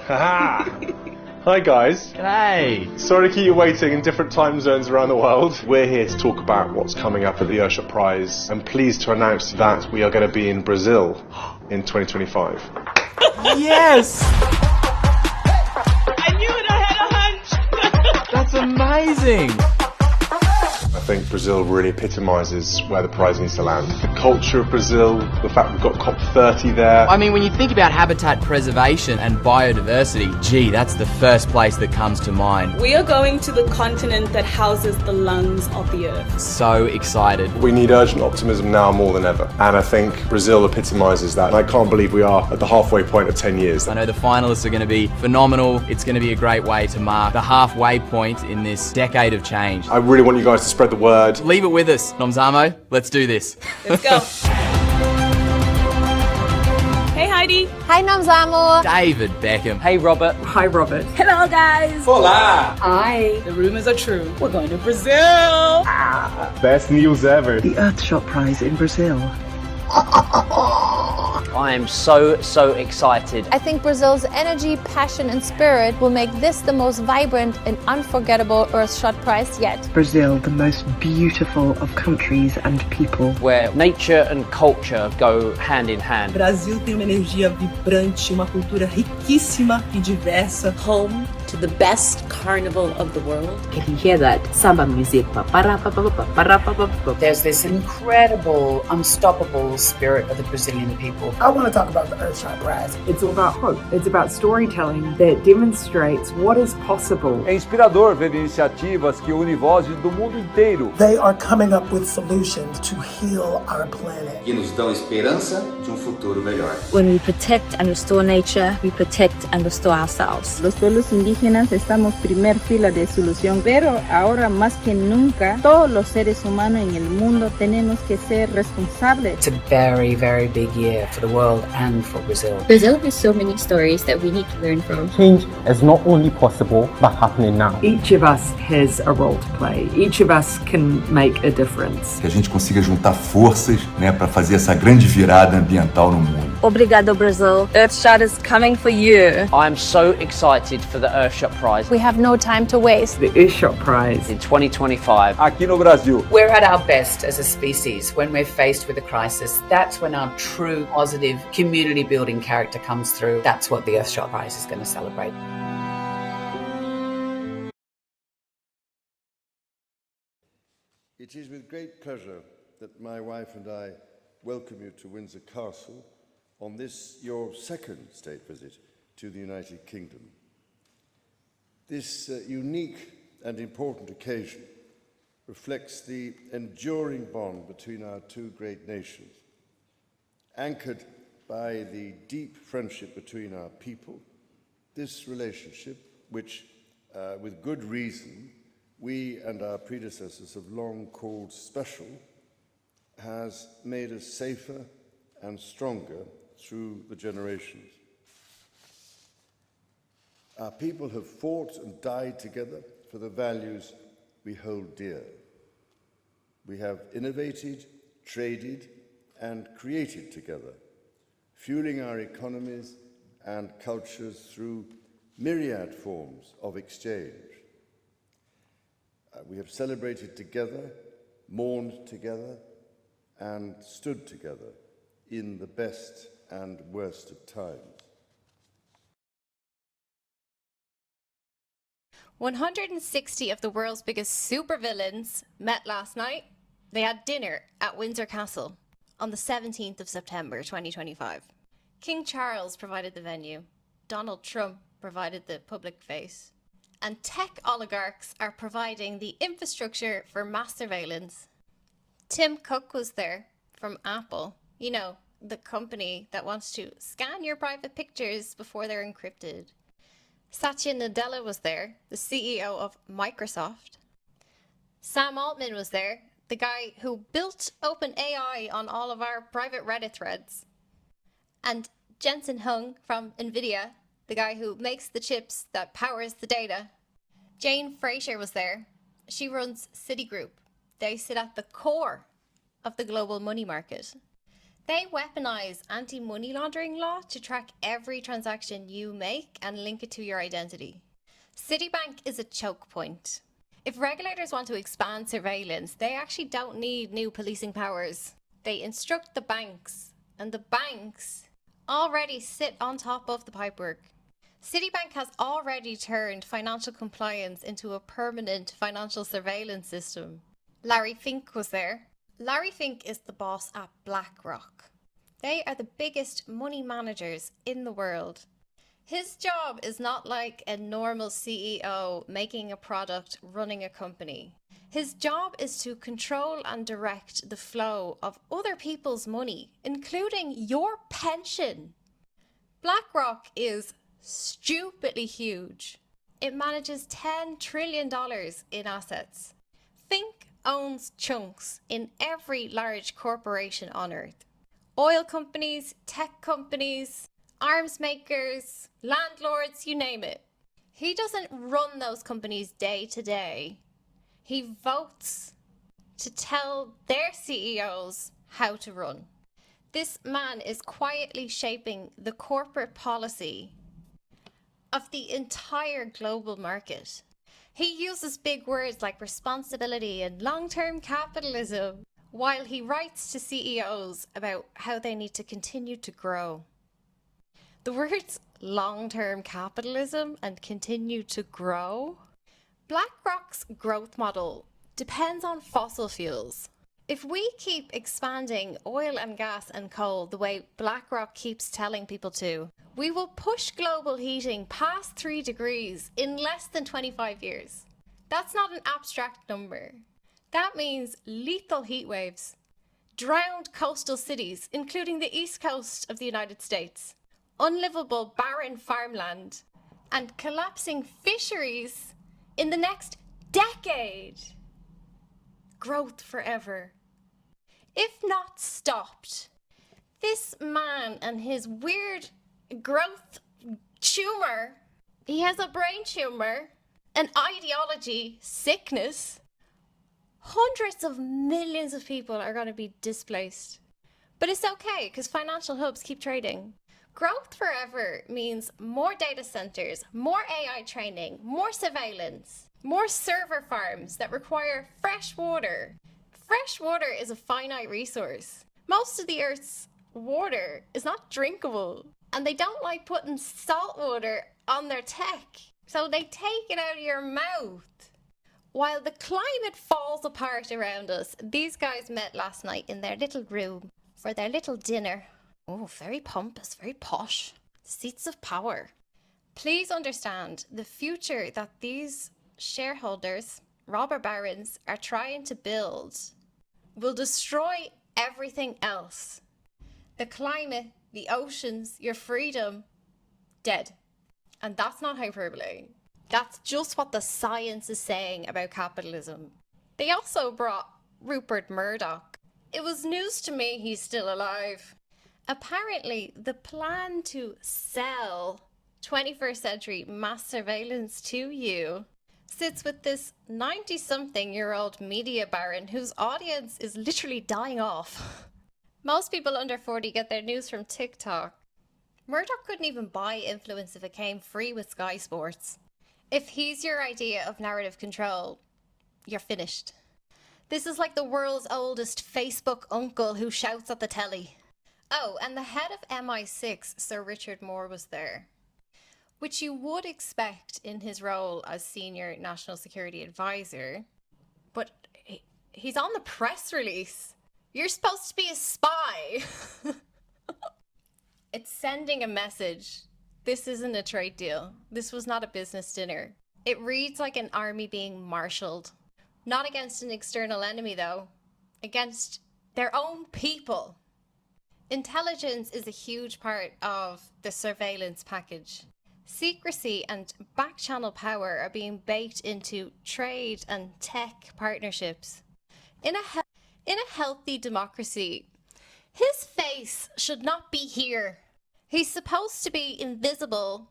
Haha! Hi guys. G'day. Sorry to keep you waiting in different time zones around the world. We're here to talk about what's coming up at the Earthshot Prize. I'm pleased to announce that we are going to be in Brazil in 2025. Yes! I knew it, I had a hunch! That's amazing! I think Brazil really epitomises where the prize needs to land. The culture of Brazil, the fact we've got COP30 there. I mean, when you think about habitat preservation and biodiversity, gee, that's the first place that comes to mind. We are going to the continent that houses the lungs of the earth. So excited. We need urgent optimism now more than ever. And I think Brazil epitomises that. And I can't believe we are at the halfway point of 10 years. I know the finalists are going to be phenomenal. It's going to be a great way to mark the halfway point in this decade of change. I really want you guys to spread the word. Leave it with us, Nomzamo. Let's do this. Let's go. Hey Heidi. Hi Nomzamo. David Beckham. Hey Robert. Hi Robert. Hello guys. Olá. Hi. The rumors are true. We're going to Brazil. Best news ever. The Earthshot Prize in Brazil. I am so excited. I think Brazil's energy, passion and spirit will make this the most vibrant and unforgettable Earthshot Prize yet. Brazil, the most beautiful of countries and people. Where nature and culture go hand in hand. Brasil tem uma energia vibrante, uma cultura riquíssima e diversa. Home to the best carnival of the world. Can you hear that? Samba music. There's this incredible, unstoppable spirit of the Brazilian people. I want to talk about the Earthshot Prize. It's all about hope. It's about storytelling that demonstrates what is possible. É inspirador ver iniciativas que unem vozes do mundo inteiro. They are coming up with solutions to heal our planet. Que nos dão esperança de futuro melhor. When we protect and restore nature, we protect and restore ourselves. Los pueblos indígenas estamos primer fila de solución, pero ahora más que nunca, todos los seres humanos en el mundo tenemos que ser responsables. It's a very, very big year for the world and for Brazil. Brazil has so many stories that we need to learn from. Change is not only possible, but happening now. Each of us has a role to play. Each of us can make a difference. Que a gente consiga juntar forças, para fazer essa grande virada ambiental no mundo. Obrigado, Brazil. Earthshot is coming for you. I am so excited for the Earthshot Prize. We have no time to waste. The Earthshot Prize in 2025. Aqui no Brasil. We're at our best as a species when we're faced with a crisis. That's when our true positive community building character comes through. That's what the Earthshot Prize is going to celebrate. It is with great pleasure that my wife and I welcome you to Windsor Castle on this, your second state visit to the United Kingdom. This unique and important occasion reflects the enduring bond between our two great nations, anchored by the deep friendship between our people. This relationship, which, with good reason, we and our predecessors have long called special, has made us safer and stronger through the generations. Our people have fought and died together for the values we hold dear. We have innovated, traded, and created together, fueling our economies and cultures through myriad forms of exchange. We have celebrated together, mourned together, and stood together in the best and worst of times. 160 of the world's biggest supervillains met last night. They had dinner at Windsor Castle on the 17th of September 2025. King Charles provided the venue. Donald Trump provided the public face. And tech oligarchs are providing the infrastructure for mass surveillance. Tim Cook was there from Apple. You know, the company that wants to scan your private pictures before they're encrypted. Satya Nadella was there, the CEO of Microsoft. Sam Altman was there, the guy who built OpenAI on all of our private Reddit threads. And Jensen Huang from NVIDIA, the guy who makes the chips that powers the data. Jane Fraser was there. She runs Citigroup. They sit at the core of the global money market. They weaponize anti-money laundering law to track every transaction you make and link it to your identity. Citibank is a choke point. If regulators want to expand surveillance, they actually don't need new policing powers. They instruct the banks, and the banks already sit on top of the pipework. Citibank has already turned financial compliance into a permanent financial surveillance system. Larry Fink was there. Larry Fink is the boss at BlackRock. They are the biggest money managers in the world. His job is not like a normal CEO making a product, running a company. His job is to control and direct the flow of other people's money, including your pension. BlackRock is stupidly huge. It manages $10 trillion in assets. Fink owns chunks in every large corporation on Earth. Oil companies, tech companies, arms makers, landlords, you name it. He doesn't run those companies day to day. He votes to tell their CEOs how to run. This man is quietly shaping the corporate policy of the entire global market. He uses big words like responsibility and long-term capitalism, while he writes to CEOs about how they need to continue to grow. The words long-term capitalism and continue to grow? BlackRock's growth model depends on fossil fuels. If we keep expanding oil and gas and coal the way BlackRock keeps telling people to, we will push global heating past 3 degrees in less than 25 years. That's not an abstract number. That means lethal heat waves, drowned coastal cities, including the east coast of the United States, unlivable barren farmland, and collapsing fisheries in the next decade. Growth forever. If not stopped, this man and his weird growth tumor, he has a brain tumor, an ideology, sickness. Hundreds of millions of people are going to be displaced. But it's okay, because financial hubs keep trading. Growth forever means more data centers, more AI training, more surveillance, more server farms that require fresh water. Fresh water is a finite resource. Most of the Earth's water is not drinkable, and they don't like putting salt water on their tech, so they take it out of your mouth. While the climate falls apart around us, these guys met last night in their little room for their little dinner. Oh, very pompous, very posh. Seats of power. Please understand the future that these shareholders, robber barons, are trying to build will destroy everything else. The climate, the oceans, your freedom, dead. And that's not hyperbole. That's just what the science is saying about capitalism. They also brought Rupert Murdoch. It was news to me he's still alive. Apparently, the plan to sell 21st century mass surveillance to you sits with this 90-something-year-old media baron whose audience is literally dying off. Most people under 40 get their news from TikTok. Murdoch couldn't even buy influence if it came free with Sky Sports. If he's your idea of narrative control, you're finished. This is like the world's oldest Facebook uncle who shouts at the telly. Oh, and the head of MI6, Sir Richard Moore, was there, which you would expect in his role as Senior National Security Advisor, but he's on the press release. You're supposed to be a spy. It's sending a message. This isn't a trade deal. This was not a business dinner. It reads like an army being marshaled. Not against an external enemy, though. Against their own people. Intelligence is a huge part of the surveillance package. Secrecy and back-channel power are being baked into trade and tech partnerships. In a healthy democracy, his face should not be here. He's supposed to be invisible,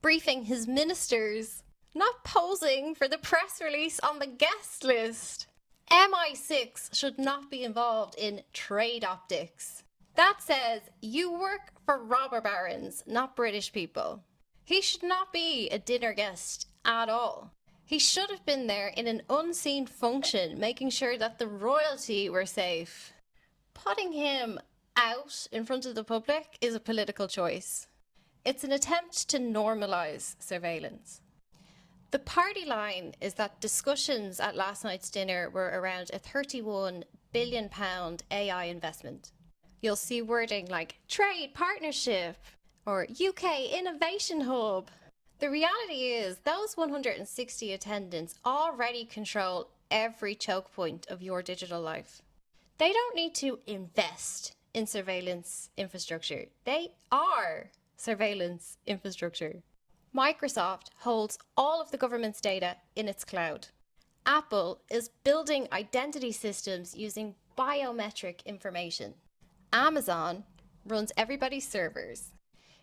briefing his ministers, not posing for the press release on the guest list. MI6 should not be involved in trade optics. That says you work for robber barons, not British people. He should not be a dinner guest at all. He should have been there in an unseen function, making sure that the royalty were safe. Putting him out in front of the public is a political choice. It's an attempt to normalise surveillance. The party line is that discussions at last night's dinner were around a £31 billion AI investment. You'll see wording like trade partnership or UK innovation hub. The reality is those 160 attendants already control every choke point of your digital life. They don't need to invest in surveillance infrastructure. They are surveillance infrastructure. Microsoft holds all of the government's data in its cloud. Apple is building identity systems using biometric information. Amazon runs everybody's servers.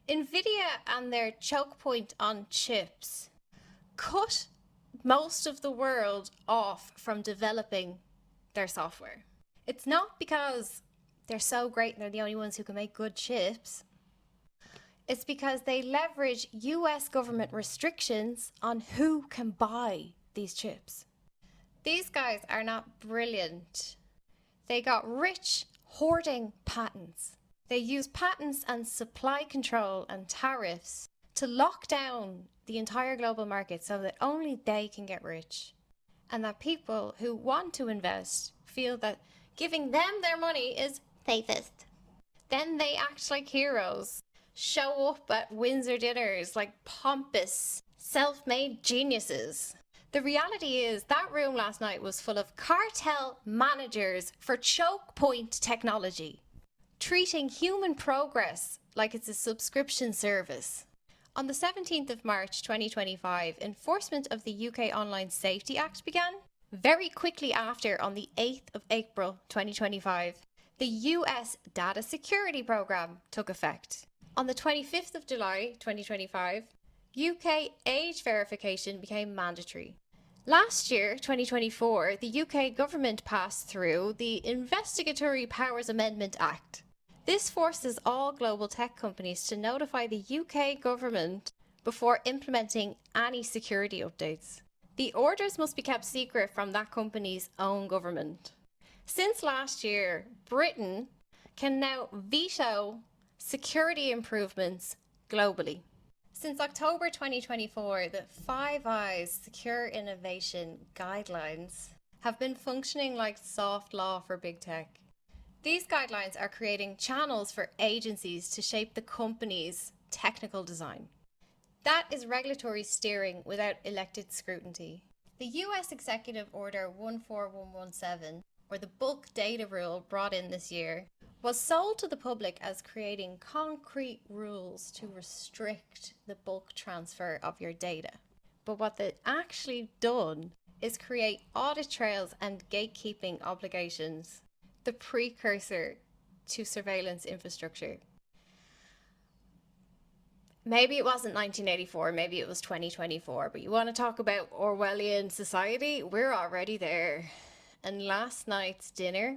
Nvidia and their choke point on chips cut most of the world off from developing their software. It's not because they're so great and they're the only ones who can make good chips. It's because they leverage US government restrictions on who can buy these chips. These guys are not brilliant. They got rich hoarding patents. They use patents and supply control and tariffs to lock down the entire global market so that only they can get rich. And that people who want to invest feel that giving them their money is safest. Then they act like heroes, show up at Windsor dinners like pompous, self-made geniuses. The reality is that room last night was full of cartel managers for choke point technology, treating human progress like it's a subscription service. On the 17th of March 2025, enforcement of the UK Online Safety Act began. Very quickly after, on the 8th of April 2025, the US Data Security Programme took effect. On the 25th of July 2025, UK age verification became mandatory. Last year, 2024, the UK government passed through the Investigatory Powers Amendment Act. This forces all global tech companies to notify the UK government before implementing any security updates. The orders must be kept secret from that company's own government. Since last year, Britain can now veto security improvements globally. Since October 2024, the Five Eyes Secure Innovation Guidelines have been functioning like soft law for big tech. These guidelines are creating channels for agencies to shape the company's technical design. That is regulatory steering without elected scrutiny. The US Executive Order 14117, or the bulk data rule brought in this year, was sold to the public as creating concrete rules to restrict the bulk transfer of your data. But what they've actually done is create audit trails and gatekeeping obligations, the precursor to surveillance infrastructure. Maybe it wasn't 1984, maybe it was 2024, but you want to talk about Orwellian society? We're already there. And last night's dinner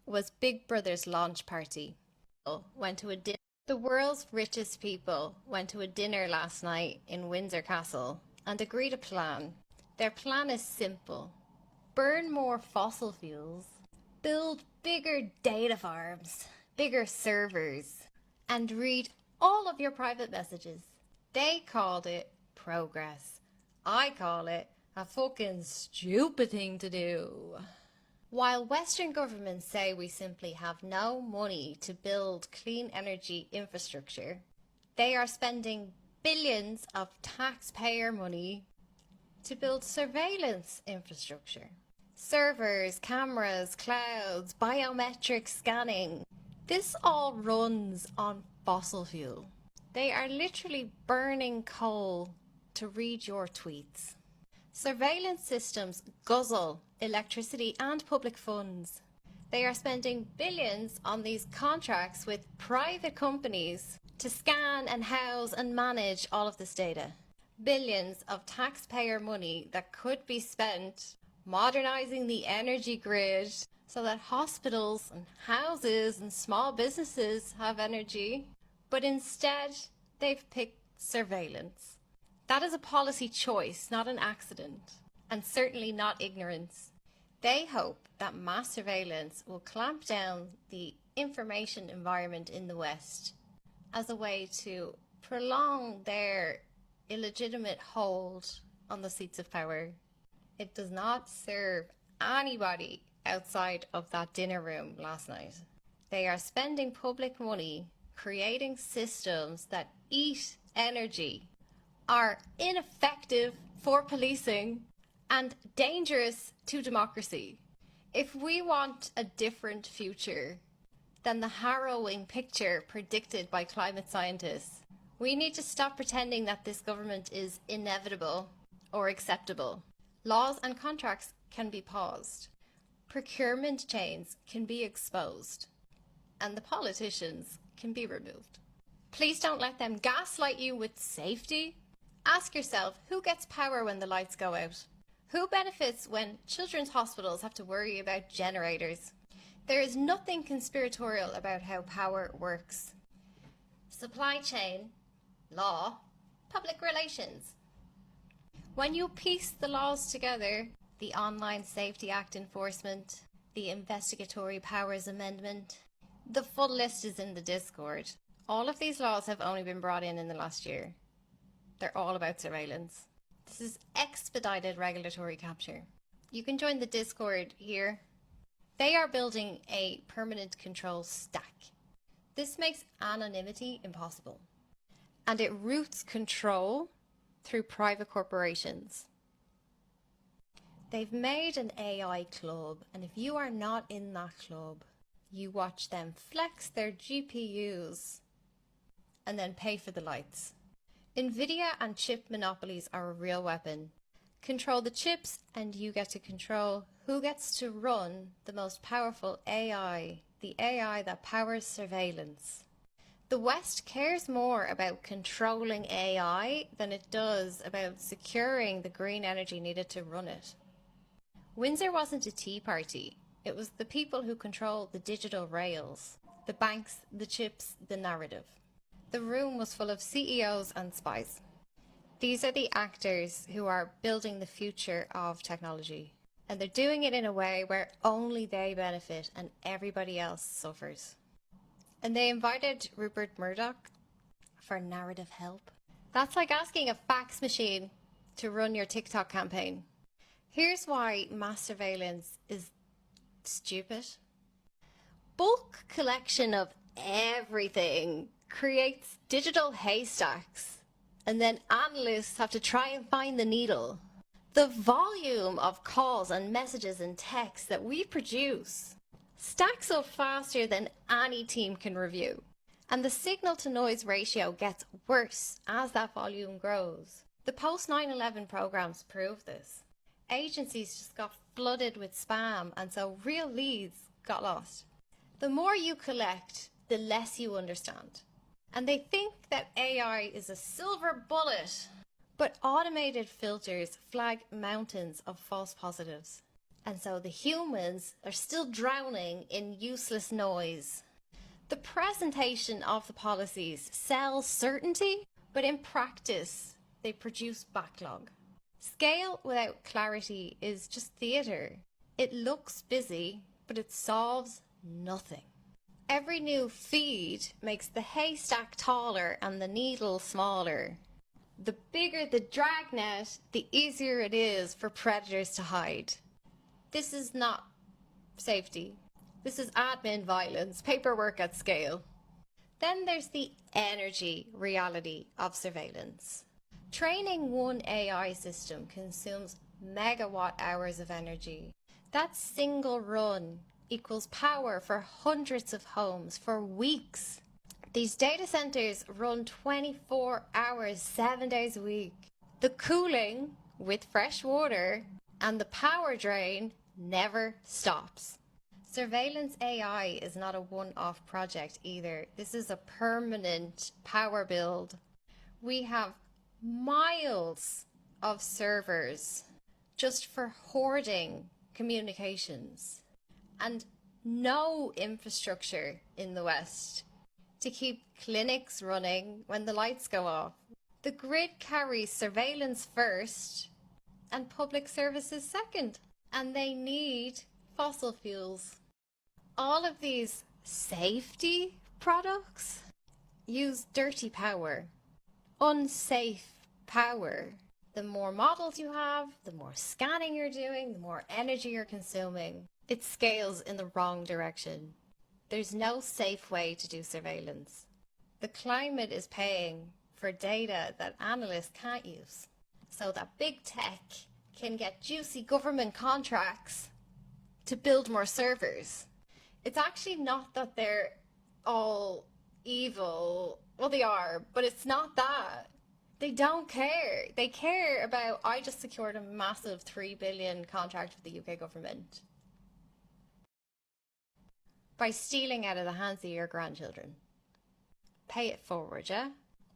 was Big Brother's launch party. The world's richest people went to a dinner last night in Windsor Castle and agreed a plan. Their plan is simple. Burn more fossil fuels, build bigger data farms, bigger servers, and read all of your private messages. They called it progress. I call it a fucking stupid thing to do. While Western governments say we simply have no money to build clean energy infrastructure, they are spending billions of taxpayer money to build surveillance infrastructure. Servers, cameras, clouds, biometric scanning. This all runs on fossil fuel. They are literally burning coal to read your tweets. Surveillance systems guzzle electricity and public funds. They are spending billions on these contracts with private companies to scan and house and manage all of this data. Billions of taxpayer money that could be spent modernizing the energy grid so that hospitals and houses and small businesses have energy, but instead they've picked surveillance. That is a policy choice, not an accident, and certainly not ignorance. They hope that mass surveillance will clamp down the information environment in the West as a way to prolong their illegitimate hold on the seats of power. It does not serve anybody outside of that dinner room last night. They are spending public money creating systems that eat energy, are ineffective for policing, and dangerous to democracy. If we want a different future than the harrowing picture predicted by climate scientists, we need to stop pretending that this government is inevitable or acceptable. Laws and contracts can be paused. Procurement chains can be exposed. And the politicians can be removed. Please don't let them gaslight you with safety. Ask yourself, who gets power when the lights go out? Who benefits when children's hospitals have to worry about generators? There is nothing conspiratorial about how power works. Supply chain, law, public relations. When you piece the laws together, the Online Safety Act enforcement, the Investigatory Powers Amendment, the full list is in the Discord. All of these laws have only been brought in the last year. They're all about surveillance. This is expedited regulatory capture. You can join the Discord here. They are building a permanent control stack. This makes anonymity impossible. And it routes control through private corporations. They've made an AI club, and if you are not in that club, you watch them flex their GPUs and then pay for the lights. Nvidia and chip monopolies are a real weapon. Control the chips and you get to control who gets to run the most powerful AI, the AI that powers surveillance. The West cares more about controlling AI than it does about securing the green energy needed to run it. Windsor wasn't a tea party. It was the people who control the digital rails, the banks, the chips, the narrative. The room was full of CEOs and spies. These are the actors who are building the future of technology. And they're doing it in a way where only they benefit and everybody else suffers. And they invited Rupert Murdoch for narrative help. That's like asking a fax machine to run your TikTok campaign. Here's why mass surveillance is stupid. Bulk collection of everything creates digital haystacks, and then analysts have to try and find the needle. The volume of calls and messages and texts that we produce stacks up faster than any team can review, and the signal to noise ratio gets worse as that volume grows. The post 9/11 programs prove this. Agencies just got flooded with spam, and so real leads got lost. The more you collect, the less you understand. And they think that AI is a silver bullet, but automated filters flag mountains of false positives. And so the humans are still drowning in useless noise. The presentation of the policies sells certainty, but in practice, they produce backlog. Scale without clarity is just theatre. It looks busy, but it solves nothing. Every new feed makes the haystack taller and the needle smaller. The bigger the dragnet, the easier it is for predators to hide. This is not safety. This is admin violence, paperwork at scale. Then there's the energy reality of surveillance. Training one AI system consumes megawatt hours of energy. That single run equals power for hundreds of homes for weeks. These data centers run 24 hours, 7 days a week. The cooling with fresh water and the power drain never stops. Surveillance AI is not a one-off project either. This is a permanent power build. We have miles of servers just for hoarding communications. and no infrastructure in the West to keep clinics running when the lights go off. The grid carries surveillance first and public services second, and they need fossil fuels. All of these safety products use dirty power, unsafe power. The more models you have, the more scanning you're doing, the more energy you're consuming. It scales in the wrong direction. There's no safe way to do surveillance. The climate is paying for data that analysts can't use, so that big tech can get juicy government contracts to build more servers. It's actually not that they're all evil. Well, they are, but it's not that. They don't care. They care about, I just secured a massive 3 billion contract with the UK government by stealing out of the hands of your grandchildren. Pay it forward, yeah?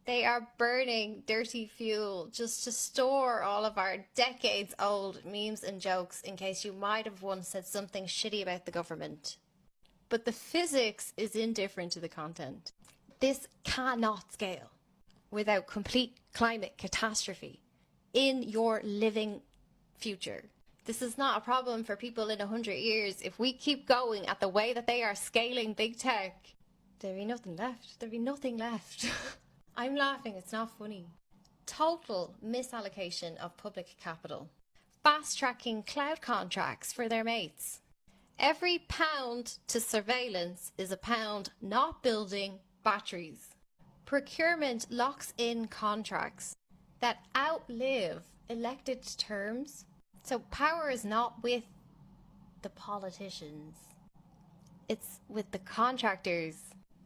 They are burning dirty fuel just to store all of our decades-old memes and jokes in case you might have once said something shitty about the government. But the physics is indifferent to the content. This cannot scale without complete climate catastrophe in your living future. This is not a problem for people in 100 years. If we keep going at the way that they are scaling big tech, there'll be nothing left. There'll be nothing left. I'm laughing, it's not funny. Total misallocation of public capital. Fast-tracking cloud contracts for their mates. Every pound to surveillance is a pound not building batteries. Procurement locks in contracts that outlive elected terms. So power is not with the politicians. It's with the contractors.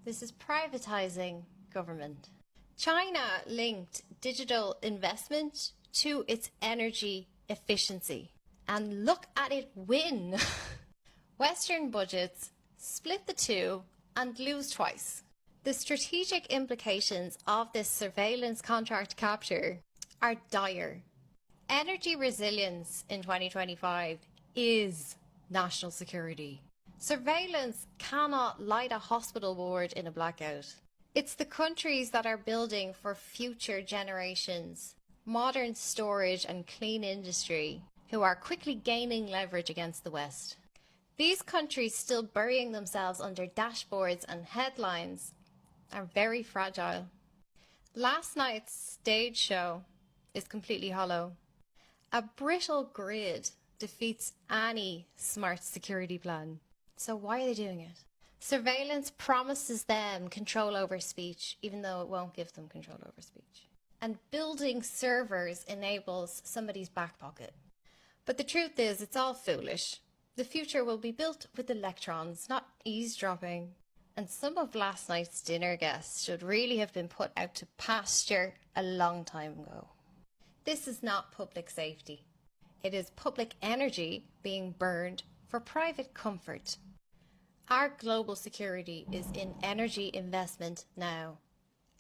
This is privatizing government. China linked digital investment to its energy efficiency. And look at it win. Western budgets split the two and lose twice. The strategic implications of this surveillance contract capture are dire. Energy resilience in 2025 is national security. Surveillance cannot light a hospital ward in a blackout. It's the countries that are building for future generations, modern storage and clean industry, who are quickly gaining leverage against the West. These countries still burying themselves under dashboards and headlines are very fragile. Last night's stage show is completely hollow. A brittle grid defeats any smart security plan. So why are they doing it? Surveillance promises them control over speech, even though it won't give them control over speech. And building servers enables somebody's back pocket. But the truth is, it's all foolish. The future will be built with electrons, not eavesdropping. And some of last night's dinner guests should really have been put out to pasture a long time ago. This is not public safety. It is public energy being burned for private comfort. Our global security is in energy investment now.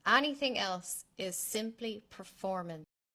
Anything else is simply performance.